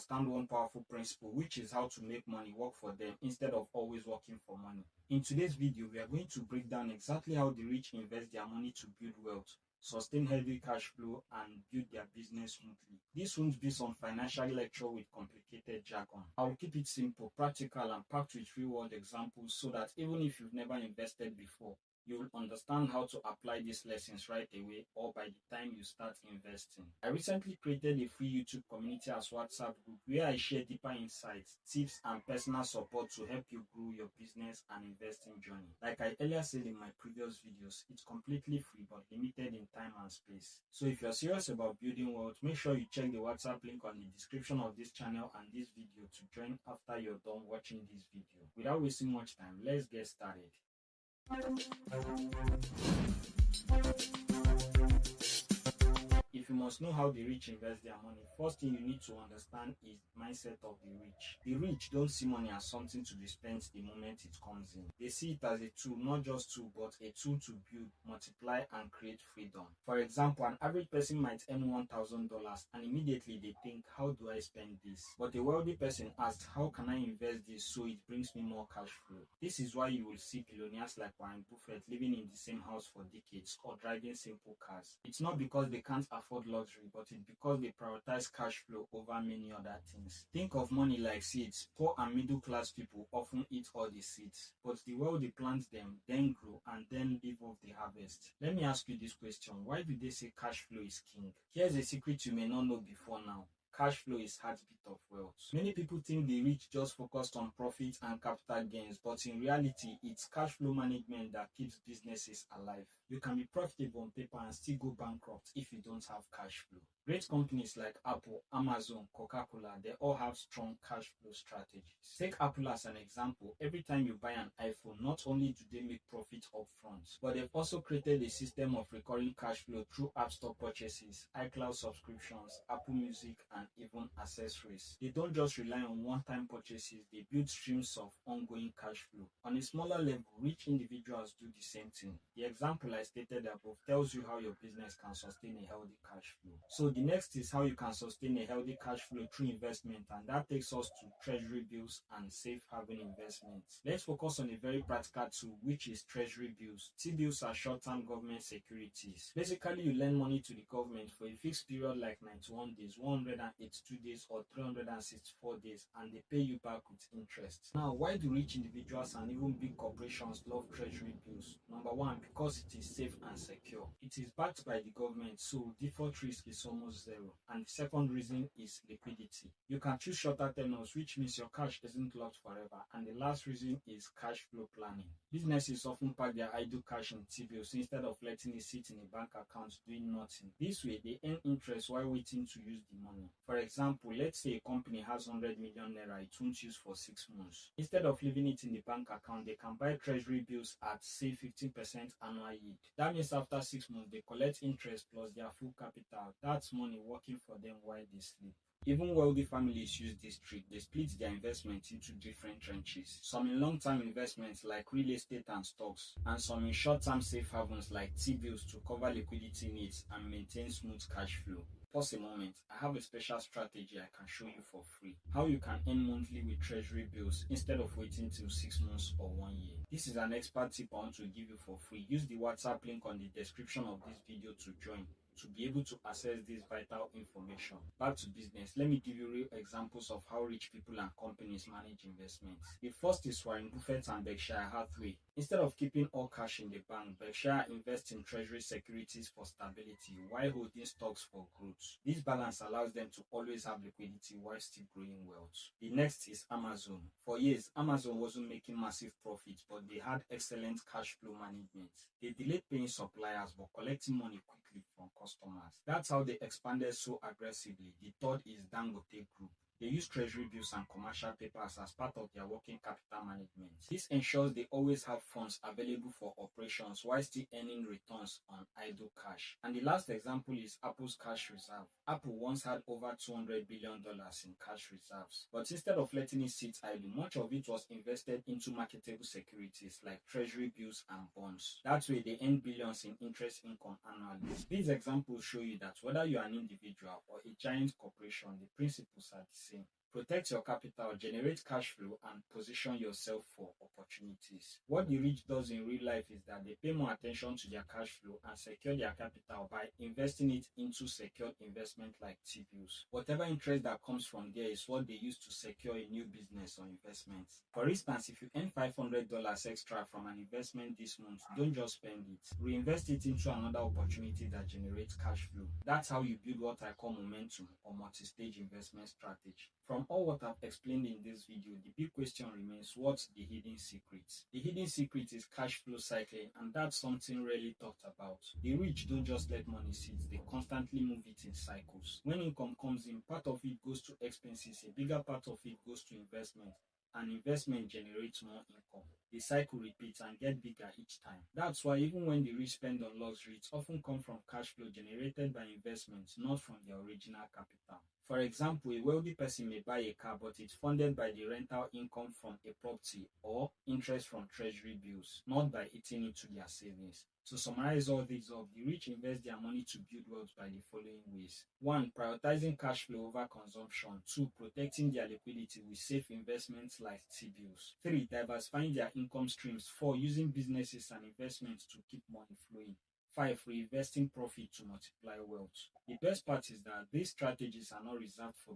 understand one powerful principle, which is how to make money work for them instead of always working for money. In today's video, we are going to break down exactly how the rich invest their money to build wealth, sustain healthy cash flow, and build their business smoothly. This won't be some financial lecture with complicated jargon. I'll keep it simple, practical, and packed with real-world examples so that even if you've never invested before, you'll understand how to apply these lessons right away or by the time you start investing. I recently created a free YouTube community as WhatsApp group where I share deeper insights, tips, and personal support to help you grow your business and investing journey. Like I earlier said in my previous videos, it's completely free but limited in time and space. So if you're serious about building wealth, make sure you check the WhatsApp link on the description of this channel and this video to join after you're done watching this video. Without wasting much time, let's get started. If you must know how the rich invest their money, first thing you need to understand is the mindset of the rich. The rich don't see money as something to be spent the moment it comes in. They see it as a tool, not just tool, but a tool to build, multiply, and create freedom. For example, an average person might earn $1,000 and immediately they think, how do I spend this? But a wealthy person asks, how can I invest this so it brings me more cash flow? This is why you will see billionaires like Warren Buffett living in the same house for decades or driving simple cars. It's not because they can't afford luxury, but it's because they prioritize cash flow over many other things. Think of money like seeds. Poor and middle class people often eat all the seeds, but the wealthy plant them, then grow, and then live off the harvest. Let me ask you this question: why do they say cash flow is king? Here's a secret you may not know before now. Cash flow is heartbeat of wealth. Many people think the rich just focused on profits and capital gains, but in reality, it's cash flow management that keeps businesses alive. You can be profitable on paper and still go bankrupt if you don't have cash flow. Great companies like Apple, Amazon, Coca-Cola, they all have strong cash flow strategies. Take Apple as an example. Every time you buy an iPhone, not only do they make profit up front, but they've also created a system of recurring cash flow through App Store purchases, iCloud subscriptions, Apple Music, and even accessories. They don't just rely on one-time purchases, they build streams of ongoing cash flow. On a smaller level, rich individuals do the same thing. The example I stated above tells you how your business can sustain a healthy cash flow. So the next is how you can sustain a healthy cash flow through investment, and that takes us to Treasury bills and safe haven investments. Let's focus on a very practical tool, which is Treasury bills. T-bills are short-term government securities. Basically, you lend money to the government for a fixed period like 91 days, 182 days, or 364 days, and they pay you back with interest. Now, why do rich individuals and even big corporations love Treasury bills? Number one, because it is safe and secure. It is backed by the government, so default risk is almost zero. And the second reason is liquidity. You can choose shorter tenors, which means your cash isn't locked forever. And the last reason is cash flow planning. Businesses often pack their idle cash in T-bills instead of letting it sit in a bank account doing nothing. This way, they earn interest while waiting to use the money. For example, let's say a company has 100 million naira it won't use for 6 months. Instead of leaving it in the bank account, they can buy Treasury bills at, say, 15% annual yield. That means after 6 months, they collect interest plus their full capital. That's money working for them while they sleep. Even wealthy families use this trick. They split their investment into different tranches. Some in long-term investments like real estate and stocks, and some in short-term safe havens like T-bills to cover liquidity needs and maintain smooth cash flow. Pause a moment. I have a special strategy I can show you for free. How you can earn monthly with Treasury bills instead of waiting till 6 months or 1 year. This is an expert tip I want to give you for free. Use the WhatsApp link on the description of this video to join, to be able to access this vital information. Back to business, let me give you real examples of how rich people and companies manage investments. The first is Warren Buffett and Berkshire Hathaway. Instead of keeping all cash in the bank, Berkshire invests in treasury securities for stability while holding stocks for growth. This balance allows them to always have liquidity while still growing wealth. The next is Amazon. For years, Amazon wasn't making massive profits, but they had excellent cash flow management. They delayed paying suppliers but collecting money quickly from customers. That's how they expanded so aggressively. The third is Dangote Group. They use treasury bills and commercial papers as part of their working capital management. This ensures they always have funds available for operations while still earning returns on idle cash. And the last example is Apple's cash reserve. Apple once had over $200 billion in cash reserves, but instead of letting it sit idle, much of it was invested into marketable securities like treasury bills and bonds. That way, they earn billions in interest income annually. These examples show you that whether you are an individual or a giant corporation, the principles are the same. saying. Protect your capital, generate cash flow, and position yourself for opportunities. What the rich does in real life is that they pay more attention to their cash flow and secure their capital by investing it into secured investment like T-bills. Whatever interest that comes from there is what they use to secure a new business or investment. For instance, if you earn $500 extra from an investment this month, don't just spend it. Reinvest it into another opportunity that generates cash flow. That's how you build what I call momentum or multi-stage investment strategy. From all what I've explained in this video, the big question remains, what's the hidden secret? The hidden secret is cash flow cycling, and that's something rarely talked about. The rich don't just let money sit, they constantly move it in cycles. When income comes in, part of it goes to expenses, a bigger part of it goes to investment, and investment generates more income. The cycle repeats and gets bigger each time. That's why even when the rich spend on luxury, it often comes from cash flow generated by investments, not from their original capital. For example, a wealthy person may buy a car, but it's funded by the rental income from a property or interest from treasury bills, not by eating into their savings. To summarize all these up, the rich invest their money to build wealth by the following ways. 1. Prioritizing cash flow over consumption. 2. Protecting their liquidity with safe investments like T-bills. 3. Diversifying their income streams. 4. Using businesses and investments to keep money flowing. 5. Reinvesting profit to multiply wealth. The best part is that these strategies are not reserved for